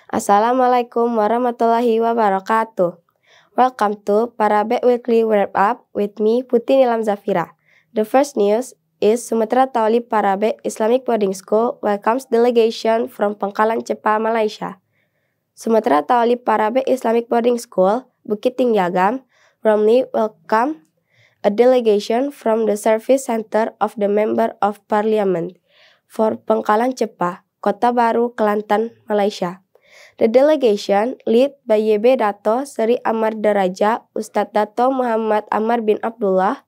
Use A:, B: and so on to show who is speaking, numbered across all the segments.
A: Assalamualaikum warahmatullahi wabarakatuh. Welcome to Parabe Weekly Wrap Up with me, Putih Nilam Zafira. The first news is Sumatra Taulib Parabe Islamic Boarding School welcomes delegation from Pangkalan Cepa, Malaysia. Sumatra Taulib Parabe Islamic Boarding School, Bukit Tinggi Agam, warmly welcome a delegation from the Service Center of the Member of Parliament for Pangkalan Cepa, Kota Baru, Kelantan, Malaysia. The delegation, led by YB Dato Seri Amar Daraja Ustadz Dato Muhammad Amar bin Abdullah,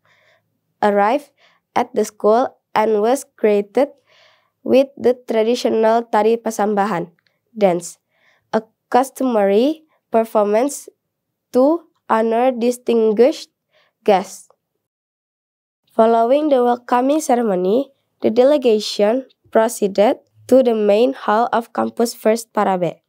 A: arrived at the school and was greeted with the traditional Tari Pasambahan dance, a customary performance to honor distinguished guests. Following the welcoming ceremony, the delegation proceeded to the main hall of Campus First Parabe,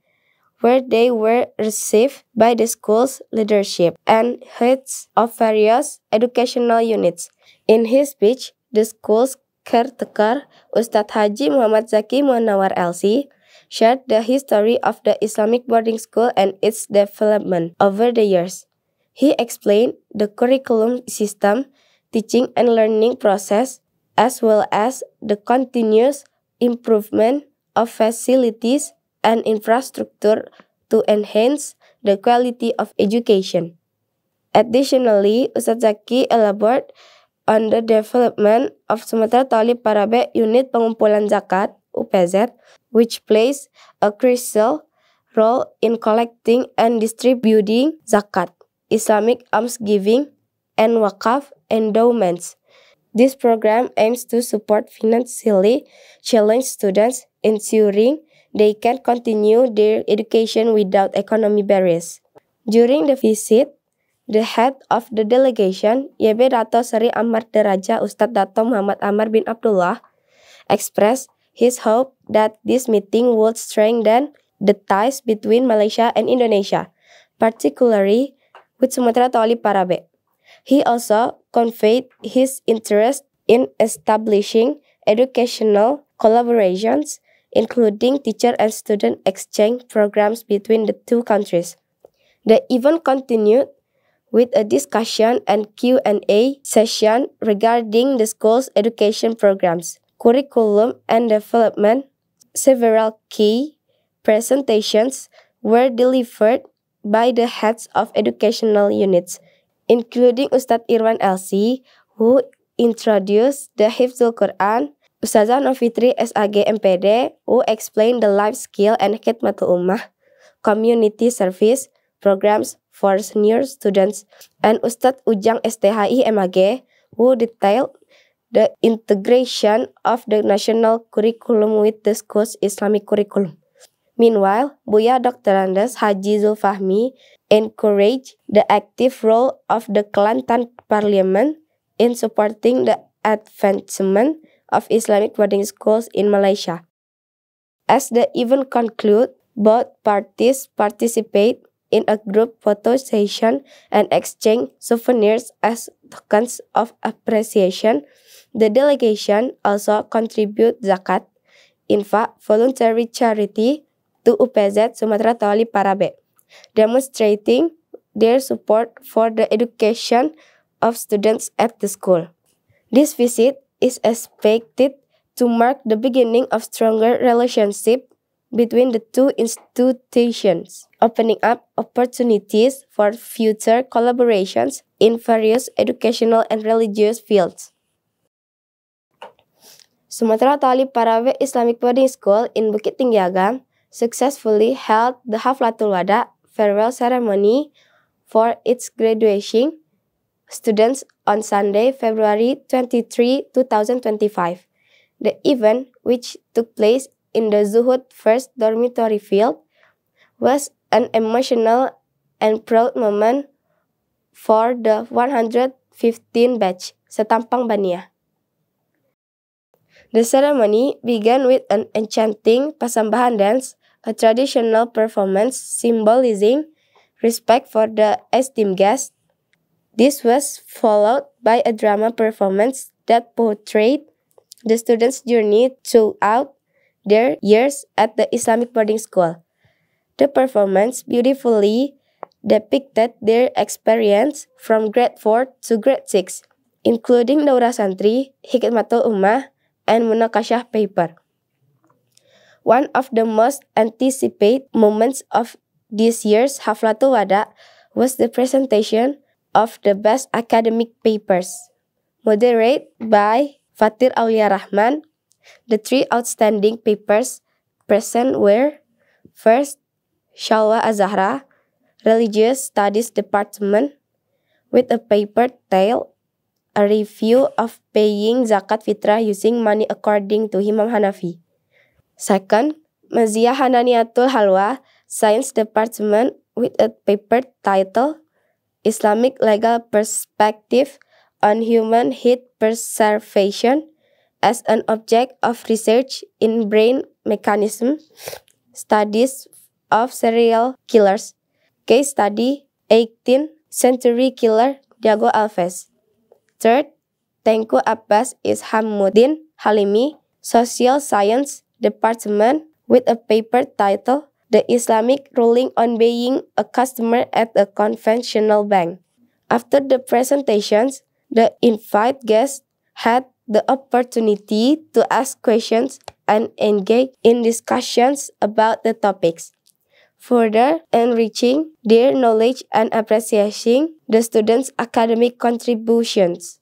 A: where they were received by the school's leadership and heads of various educational units. In his speech, the school's caretaker, Ustadz Haji Muhammad Zaki Munawar LC, shared the history of the Islamic boarding school and its development over the years. He explained the curriculum system, teaching and learning process, as well as the continuous improvement of facilities and infrastructure to enhance the quality of education. Additionally, Ustadz Zaki elaborated on the development of Sumatra Taulib Parabe Unit Pengumpulan Zakat (UPZ), which plays a crucial role in collecting and distributing zakat, Islamic almsgiving, and wakaf endowments. This program aims to support financially challenged students, ensuring they can continue their education without economic barriers. During the visit, the head of the delegation, YB Dato Seri Amar Daraja Ustadz Dato Muhammad Amar bin Abdullah, expressed his hope that this meeting would strengthen the ties between Malaysia and Indonesia, particularly with Sumatra Taulib Parabe. He also conveyed his interest in establishing educational collaborations, including teacher and student exchange programs between the two countries. The event continued with a discussion and Q&A session regarding the school's education programs, curriculum, and development. Several key presentations were delivered by the heads of educational units, including Ustadz Irwan LC, who introduced the Hifzul Quran, Ustazah Novitri SAG MPD, who explained the life skill and khidmatul ummah, community service programs for senior students, and Ustadz Ujang STHI MAG, who detailed the integration of the national curriculum with the school's Islamic curriculum. Meanwhile, Buya Dr. Andes Haji Zulfahmi encouraged the active role of the Kelantan Parliament in supporting the advancement of Islamic boarding schools in Malaysia. As the event concluded, both parties participate in a group photo session and exchange souvenirs as tokens of appreciation. The delegation also contribute zakat, infak, voluntary charity to UPZ Sumatra Taulib Parabe, demonstrating their support for the education of students at the school. This visit is expected to mark the beginning of stronger relationship between the two institutions, opening up opportunities for future collaborations in various educational and religious fields. Sumatra Taulib Parabe Islamic Boarding School in Bukit Tinggi Agam successfully held the Haflatul Wada farewell ceremony for its graduating students on Sunday, February 23, 2025. The event, which took place in the Zuhud First Dormitory Field, was an emotional and proud moment for the 115 batch Setampang Bania. The ceremony began with an enchanting Pasambahan dance, a traditional performance symbolizing respect for the esteemed guests. This was followed by a drama performance that portrayed the students' journey throughout their years at the Islamic boarding school. The performance beautifully depicted their experience from grade 4 to grade 6, including Daurah Santri, Hikmatul Ummah, and Munakasyah paper. One of the most anticipated moments of this year's Haflatul Wada was the presentation of the best academic papers. Moderated by Fatir Aulia Rahman, the three outstanding papers present were: first, Shalwa Azahra, Religious Studies Department, with a paper titled A Review of Paying Zakat Fitrah Using Money According to Imam Hanafi. Second, Mazia Hananiatul Halwa, Science Department, with a paper titled Islamic Legal Perspective on Human Heat Preservation as an Object of Research in Brain Mechanism, Studies of Serial Killers, Case Study 18th Century Killer Diego Alves. Third, Tengku Abbas Ishamuddin Halimi, Social Science Department, with a paper titled The Islamic Ruling on Being a Customer at a Conventional Bank. After the presentations, the invited guests had the opportunity to ask questions and engage in discussions about the topics, further enriching their knowledge and appreciating the students' academic contributions.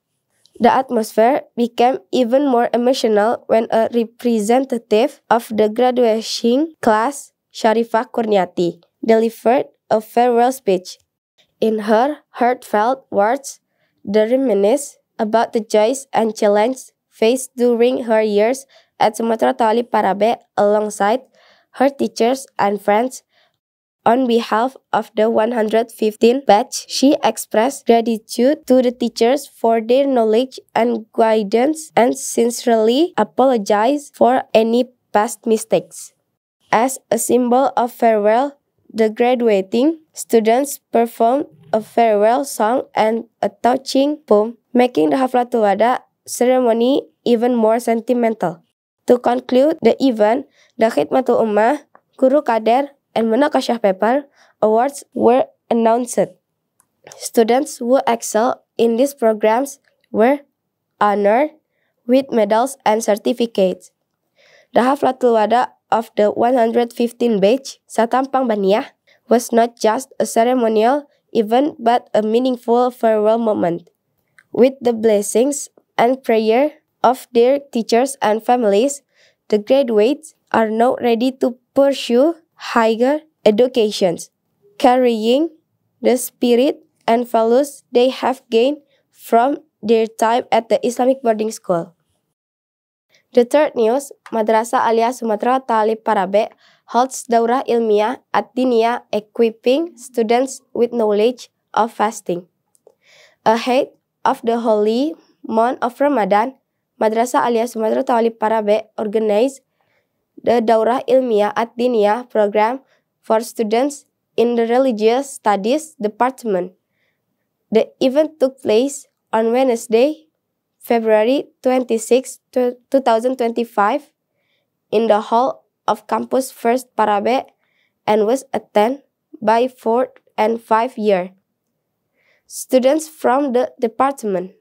A: The atmosphere became even more emotional when a representative of the graduating class, Sharifah Kurniati, delivered a farewell speech. In her heartfelt words, the reminisced about the joys and challenges faced during her years at Sumatera Talib Parabe alongside her teachers and friends. On behalf of the 115th batch, she expressed gratitude to the teachers for their knowledge and guidance and sincerely apologized for any past mistakes. As a symbol of farewell, the graduating students performed a farewell song and a touching poem, making the Haflatul Wada ceremony even more sentimental. To conclude the event, the Khidmatul Ummah, Guru Kader, and Munakasyah paper awards were announced. Students who excelled in these programs were honored with medals and certificates. The Haflatul Wada of the 115 batch Satampang Baniyah was not just a ceremonial event but a meaningful farewell moment. With the blessings and prayer of their teachers and families, the graduates are now ready to pursue higher educations, carrying the spirit and values they have gained from their time at the Islamic boarding school. The third news, Madrasah Alia Sumatera Talib Parabe holds Daurah Ilmiah Ad-Diniyah equipping students with knowledge of fasting. Ahead of the holy month of Ramadan, Madrasah Alia Sumatera Talib Parabe organized the Daurah Ilmiah Ad-Diniyah program for students in the Religious Studies Department. The event took place on Wednesday, February 26, 2025, in the hall of Campus First Parabe and was attended by 4th and 5th year students from the department.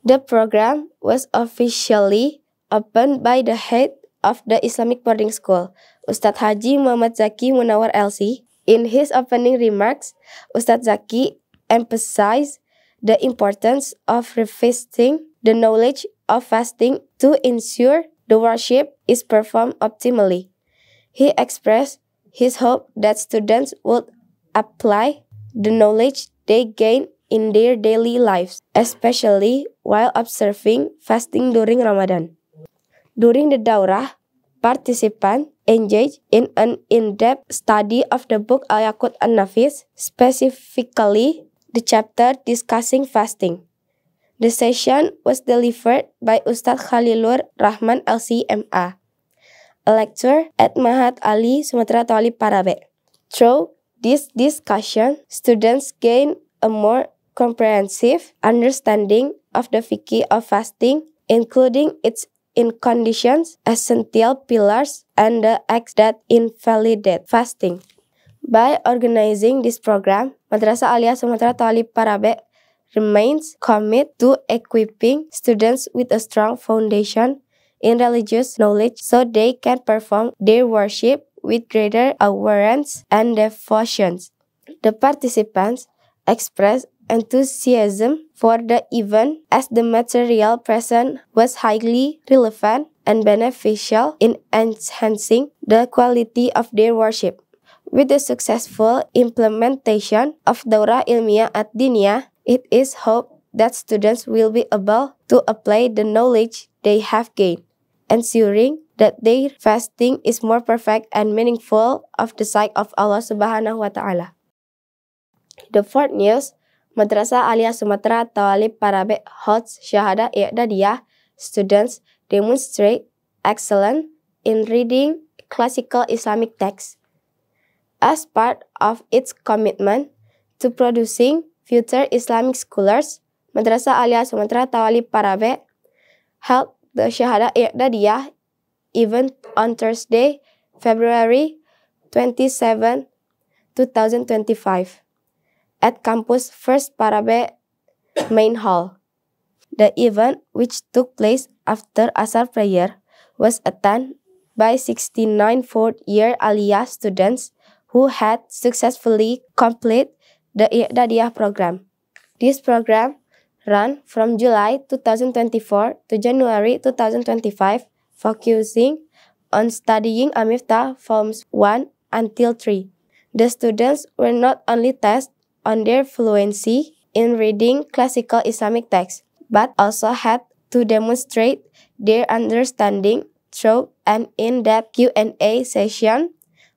A: The program was officially opened by the head of the Islamic boarding school, Ustadz Haji Muhammad Zaki Munawar LC. In his opening remarks, Ustadz Zaki emphasized the importance of revisiting the knowledge of fasting to ensure the worship is performed optimally. He expressed his hope that students would apply the knowledge they gain in their daily lives, especially while observing fasting during Ramadan. During the Daurah, participants engaged in an in-depth study of the book Al-Yaqut An-Nafis, specifically the chapter discussing fasting. The session was delivered by Ustadz Khalilur Rahman LC-MA, a lecturer at Mahat Ali Sumatera Talib Parabe. Through this discussion, students gain a more comprehensive understanding of the fiqh of fasting, including its in conditions, essential pillars, and the acts that invalidate fasting. By organizing this program, Madrasah Aliyah Sumatera Thalib Parabe remains committed to equipping students with a strong foundation in religious knowledge so they can perform their worship with greater awareness and devotions. The participants expressed enthusiasm for the event as the material present was highly relevant and beneficial in enhancing the quality of their worship. With the successful implementation of Daurah Ilmiah Ad-Diniyah, it is hoped that students will be able to apply the knowledge they have gained, ensuring that their fasting is more perfect and meaningful of the sight of Allah Subhanahu wa Ta'ala. The fourth news, Madrasah Aliyah Sumatera Thalib Parabe holds Syahada I'dadiyah. Students demonstrate excellence in reading classical Islamic texts. As part of its commitment to producing future Islamic scholars, Madrasah Aliyah Sumatera Thalib Parabe held the Syahada I'dadiyah event on Thursday, February 27, 2025, at campus First Parabe Main Hall. The event, which took place after Asar prayer, was attended by 69 fourth-year Aliyah students who had successfully completed the I'dadiyah program. This program ran from July 2024 to January 2025, focusing on studying Al-Miftah Forms 1 until 3. The students were not only tested on their fluency in reading classical Islamic texts, but also had to demonstrate their understanding through an in-depth Q&A session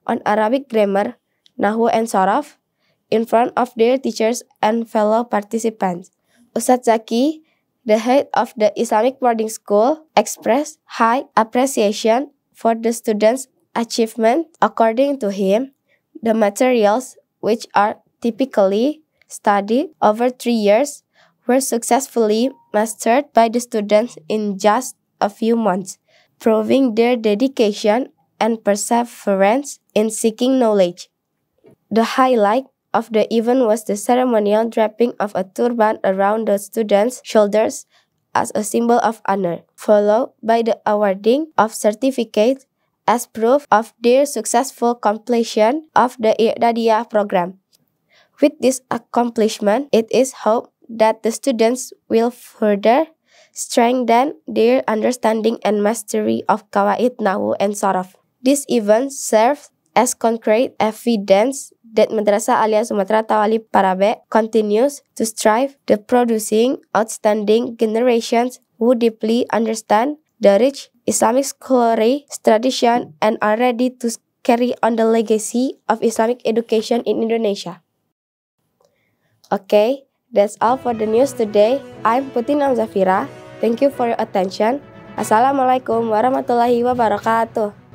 A: on Arabic grammar, Nahwu and Sharaf in front of their teachers and fellow participants. Ustadz Zaki, the head of the Islamic boarding school, expressed high appreciation for the students' achievement. According to him, the materials, which are typically studied over 3 years, were successfully mastered by the students in just a few months, proving their dedication and perseverance in seeking knowledge. The highlight of the event was the ceremonial draping of a turban around the students' shoulders as a symbol of honor, followed by the awarding of certificates as proof of their successful completion of the I'dadiyah program. With this accomplishment, it is hoped that the students will further strengthen their understanding and mastery of Qawaid, Nahwu, and Sharaf. This event serves as concrete evidence that Madrasah Aliyah Sumatera Thalib Parabe continues to strive to producing outstanding generations who deeply understand the rich Islamic scholarly tradition and are ready to carry on the legacy of Islamic education in Indonesia. Okay, that's all for the news today. I'm Putin Amzafira. Thank you for your attention. Assalamualaikum warahmatullahi wabarakatuh.